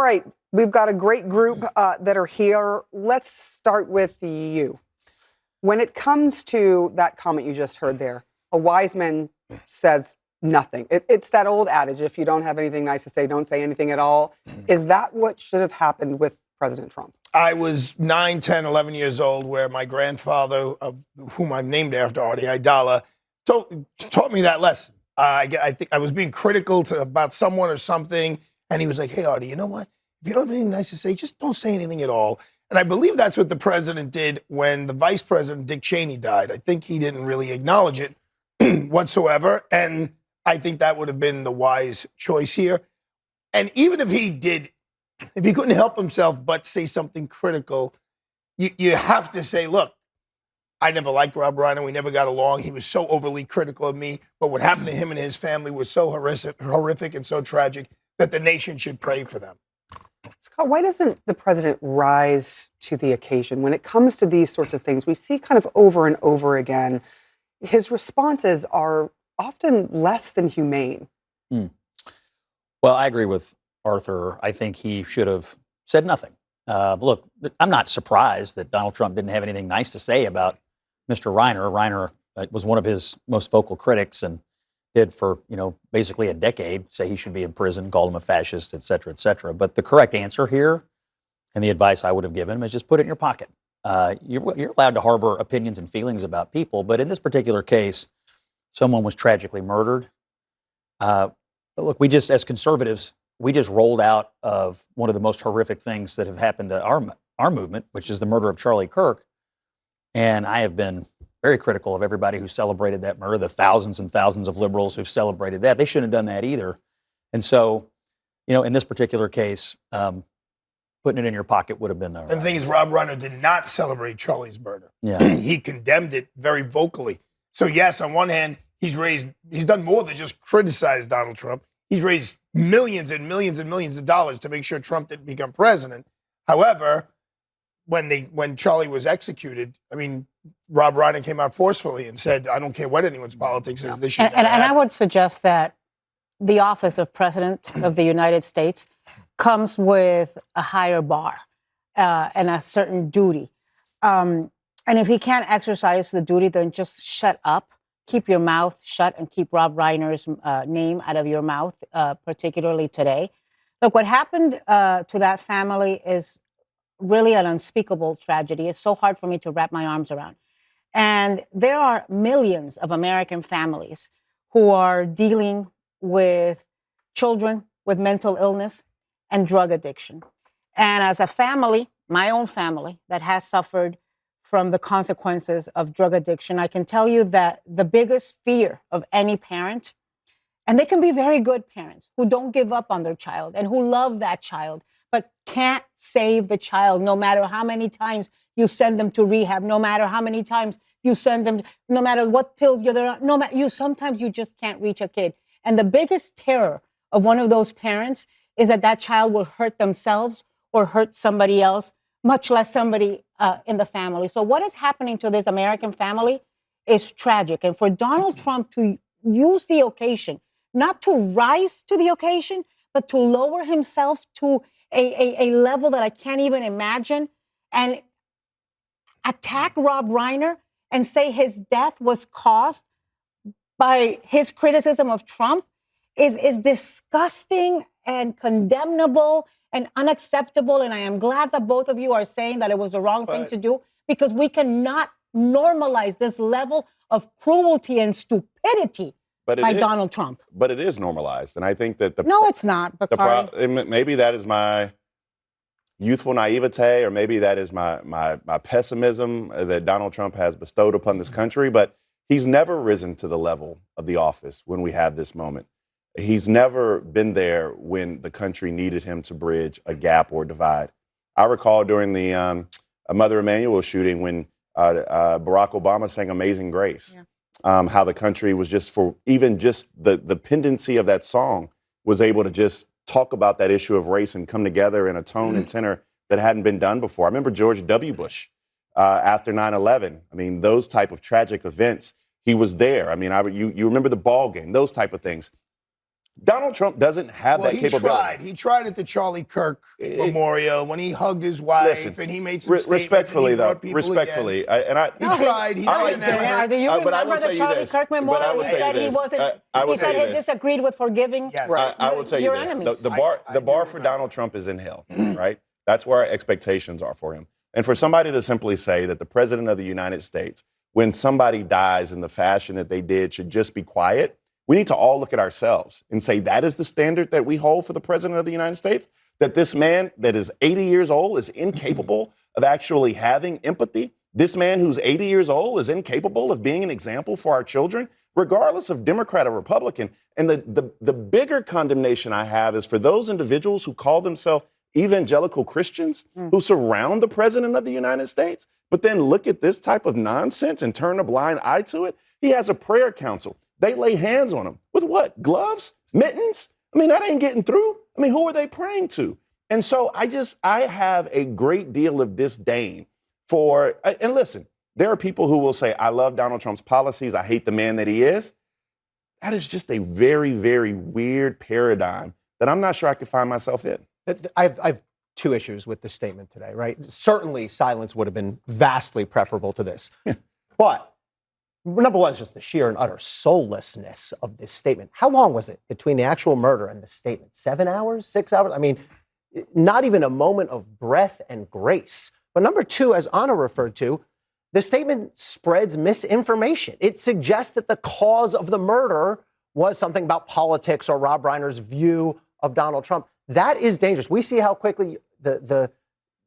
right, we've got a great group that are here. Let's start with you. When it comes to that comment you just heard there, a wise man says nothing. It's that old adage, if you don't have anything nice to say, don't say anything at all. Is that what should have happened with President Trump? I was 9, 10, 11 years old where my grandfather, of whom I'm named after, Arthur Aidala, taught me that lesson. I think I was being critical about someone or something, and he was like, hey, Artie, you know what? If you don't have anything nice to say, just don't say anything at all. And I believe that's what the president did when the Vice President Dick Cheney died. I think he didn't really acknowledge it whatsoever, and I think that would have been the wise choice here. And even if he did, if he couldn't help himself but say something critical, you have to say, look, I never liked Rob Reiner. We never got along. He was so overly critical of me. But what happened to him and his family was so horrific and so tragic that the nation should pray for them. Scott, why doesn't the president rise to the occasion? When it comes to these sorts of things, we see kind of over and over again, his responses are often less than humane. Well, I agree with Arthur. I think he should have said nothing. Look, I'm not surprised that Donald Trump didn't have anything nice to say about Mr. Reiner. Reiner was one of his most vocal critics and did for, basically a decade say he should be in prison, called him a fascist, et cetera, et cetera. But the correct answer here, and the advice I would have given him, is just put it in your pocket. You're allowed to harbor opinions and feelings about people, but in this particular case, someone was tragically murdered. Look, we just, as conservatives, we just rolled out of one of the most horrific things that have happened to our movement, which is the murder of Charlie Kirk. And I have been very critical of everybody who celebrated that murder, the thousands and thousands of liberals who've celebrated that. They shouldn't have done that either. And so, in this particular case, putting it in your pocket would have been the right. And the thing is, Rob Reiner did not celebrate Charlie's murder. Yeah. He condemned it very vocally. So yes, on one hand, he's done more than just criticize Donald Trump. He's raised millions and millions and millions of dollars to make sure Trump didn't become president. However, when Charlie was executed, Rob Reiner came out forcefully and said, I don't care what anyone's politics is, this should and I would suggest that the office of President of the United States comes with a higher bar and a certain duty. And if he can't exercise the duty, then just shut up. Keep your mouth shut and keep Rob Reiner's name out of your mouth, particularly today. Look, what happened to that family is really an unspeakable tragedy. It's so hard for me to wrap my arms around. And there are millions of American families who are dealing with children with mental illness and drug addiction. And as a family, my own family, that has suffered from the consequences of drug addiction, I can tell you that the biggest fear of any parent, and they can be very good parents who don't give up on their child and who love that child, but can't save the child no matter how many times you send them to rehab, no matter how many times you send them, no matter what pills you're on, sometimes you just can't reach a kid. And the biggest terror of one of those parents is that child will hurt themselves or hurt somebody else, much less somebody in the family. So what is happening to this American family is tragic. And for Donald Trump to use the occasion, not to rise to the occasion, but to lower himself to a level that I can't even imagine and attack Rob Reiner and say his death was caused by his criticism of Trump is disgusting and condemnable and unacceptable. And I am glad that both of you are saying that it was the wrong thing to do, because we cannot normalize this level of cruelty and stupidity by Donald Trump. But it is normalized. And I think that No, it's not, Bakari. Maybe that is my youthful naivete, or maybe that is my pessimism that Donald Trump has bestowed upon this country. But he's never risen to the level of the office when we have this moment. He's never been there when the country needed him to bridge a gap or divide. I recall during the Mother Emanuel shooting when Barack Obama sang Amazing Grace, how the country was just the pendency of that song was able to just talk about that issue of race and come together in a tone and tenor that hadn't been done before. I remember George W. Bush after 9/11. Those type of tragic events, he was there. You remember the ball game, those type of things. Donald Trump doesn't have Well, that he capability. tried. He tried at the Charlie Kirk memorial when he hugged his wife Listen, and he made some statements. respectfully, and he though, brought people respectfully, again. He tried. He I didn't have Do you but I will remember tell the you Charlie this, Kirk but I memorial? will He tell you said he this. wasn't. I will He tell said you he this. disagreed with forgiving. Yes. I will tell you your this. enemies. The bar I do for remember. Donald Trump is in hell, right? That's where our expectations are for him. And for somebody to simply say that the president of the United States, when somebody dies in the fashion that they did, should just be quiet, we need to all look at ourselves and say that is the standard that we hold for the president of the United States, that this man that is 80 years old is incapable of actually having empathy. This man who's 80 years old is incapable of being an example for our children, regardless of Democrat or Republican. And the bigger condemnation I have is for those individuals who call themselves evangelical Christians who surround the president of the United States, but then look at this type of nonsense and turn a blind eye to it. He has a prayer council. They lay hands on him with what? Gloves? Mittens? I mean, that ain't getting through. I mean, who are they praying to? And so I have a great deal of disdain for, and listen, there are people who will say, I love Donald Trump's policies. I hate the man that he is. That is just a very, very weird paradigm that I'm not sure I could find myself in. I've two issues with this statement today, right? Certainly silence would have been vastly preferable to this. But number one is just the sheer and utter soullessness of this statement. How long was it between the actual murder and the statement? 7 hours? 6 hours? I mean, not even a moment of breath and grace. But number two, as Anna referred to, the statement spreads misinformation. It suggests that the cause of the murder was something about politics or Rob Reiner's view of Donald Trump. That is dangerous. We see how quickly the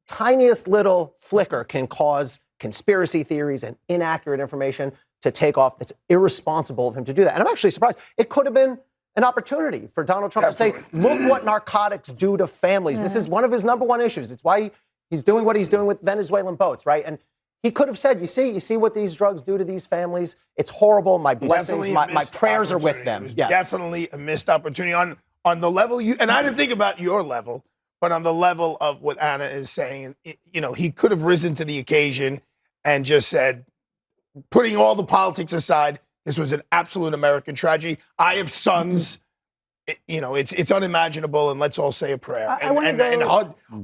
tiniest little flicker can cause conspiracy theories and inaccurate information to take off. It's irresponsible of him to do that. And I'm actually surprised. It could have been an opportunity for Donald Trump to say, look what narcotics do to families. This is one of his number one issues. It's why he's doing what he's doing with Venezuelan boats, right? And he could have said, you see what these drugs do to these families? It's horrible. My blessings, my prayers are with them. It was Yes. definitely a missed opportunity on the level and I didn't think about your level, but on the level of what Anna is saying, he could have risen to the occasion and just said, putting all the politics aside, this was an absolute American tragedy. I have sons. It's unimaginable, and let's all say a prayer and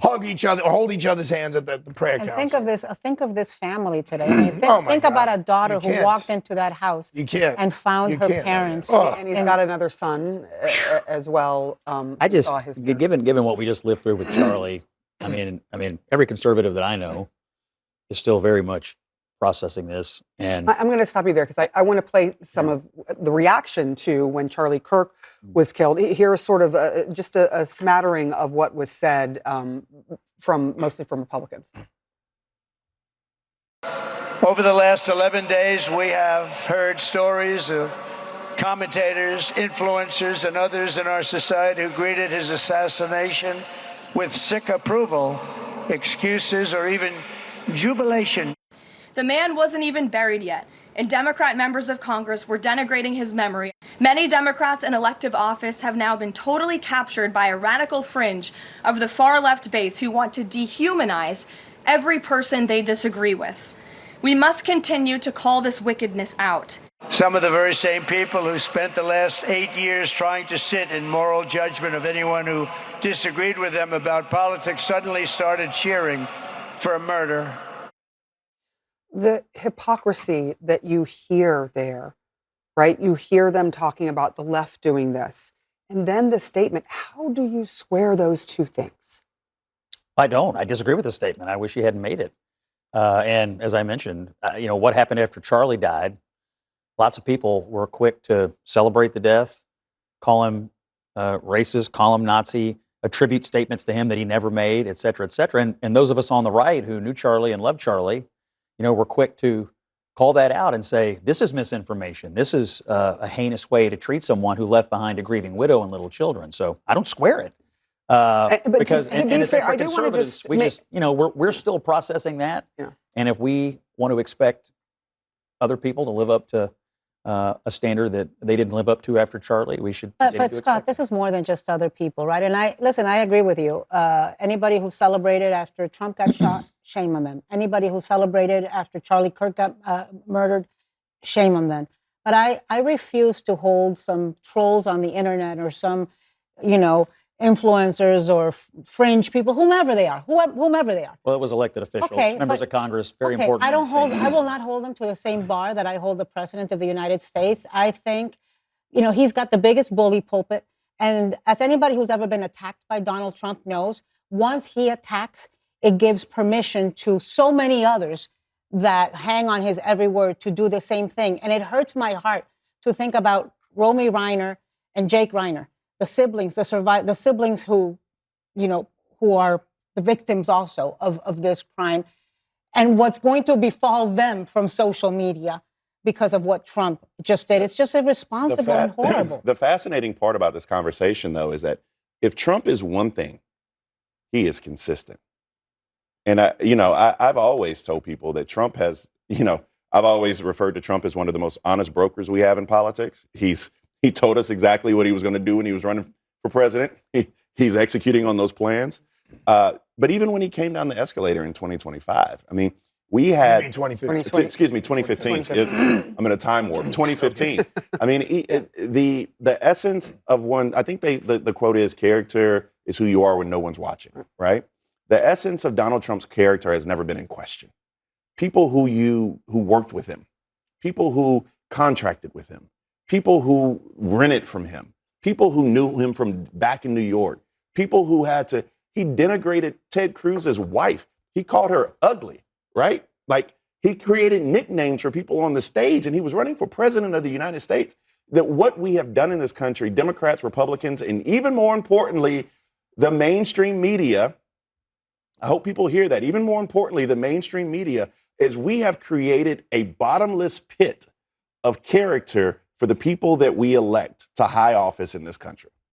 hug each other, hold each other's hands at the prayer council. Think of this family today. I mean, think God. about a daughter You who can't. walked into that house You found her can't. parents. And he's got another son as well. I just, saw his parents. given what we just lived through with Charlie, I mean, every conservative that I know is still very much processing this. And I'm going to stop you there because I want to play some of the reaction to when Charlie Kirk was killed. Here's sort of just a smattering of what was said mostly from Republicans. Over the last 11 days, we have heard stories of commentators, influencers, and others in our society who greeted his assassination with sick approval, excuses, or even jubilation. The man wasn't even buried yet, and Democrat members of Congress were denigrating his memory. Many Democrats in elective office have now been totally captured by a radical fringe of the far-left base who want to dehumanize every person they disagree with. We must continue to call this wickedness out. Some of the very same people who spent the last 8 years trying to sit in moral judgment of anyone who disagreed with them about politics suddenly started cheering for a murder. The hypocrisy that you hear there, right? You hear them talking about the left doing this. And then the statement, how do you square those two things? I don't. I disagree with the statement. I wish he hadn't made it. And as I mentioned, what happened after Charlie died, lots of people were quick to celebrate the death, call him racist, call him Nazi, attribute statements to him that he never made, et cetera, et cetera. And those of us on the right who knew Charlie and loved Charlie, were quick to call that out and say, this is misinformation. This is a heinous way to treat someone who left behind a grieving widow and little children. So I don't square it. Because to be fair, I do want to just we're still processing that. Yeah. And if we want to expect other people to live up to a standard that they didn't live up to after Charlie, we should. But Scott, this is more than just other people, right? And I agree with you. Anybody who celebrated after Trump got shot, shame on them. Anybody who celebrated after Charlie Kirk got murdered, shame on them. But I refuse to hold some trolls on the internet or some, influencers or fringe people, whomever they are. Well, it was elected officials, Okay, members but- of Congress, very Okay, important. I will not hold him to the same bar that I hold the President of the United States. I think, he's got the biggest bully pulpit. And as anybody who's ever been attacked by Donald Trump knows, once he attacks, it gives permission to so many others that hang on his every word to do the same thing. And it hurts my heart to think about Romy Reiner and Jake Reiner, the siblings, the siblings who are the victims also of this crime, and what's going to befall them from social media because of what Trump just did. It's just irresponsible and horrible. The fascinating part about this conversation, though, is that if Trump is one thing, he is consistent. And I've always told people that Trump has, I've always referred to Trump as one of the most honest brokers we have in politics. He told us exactly what he was going to do when he was running for president. He's executing on those plans. But even when he came down the escalator in 2025 we had 2015. Excuse me, 2015. I'm in a time warp. 2015. The essence of one. I think the quote is, "Character is who you are when no one's watching." Right. The essence of Donald Trump's character has never been in question. People who worked with him, people who contracted with him, people who rented from him, people who knew him from back in New York, people who he denigrated Ted Cruz's wife. He called her ugly, right? Like, he created nicknames for people on the stage, and he was running for president of the United States. That what we have done in this country, Democrats, Republicans, and even more importantly, the mainstream media, I hope people hear that. Even more importantly, the mainstream media, is we have created a bottomless pit of character for the people that we elect to high office in this country.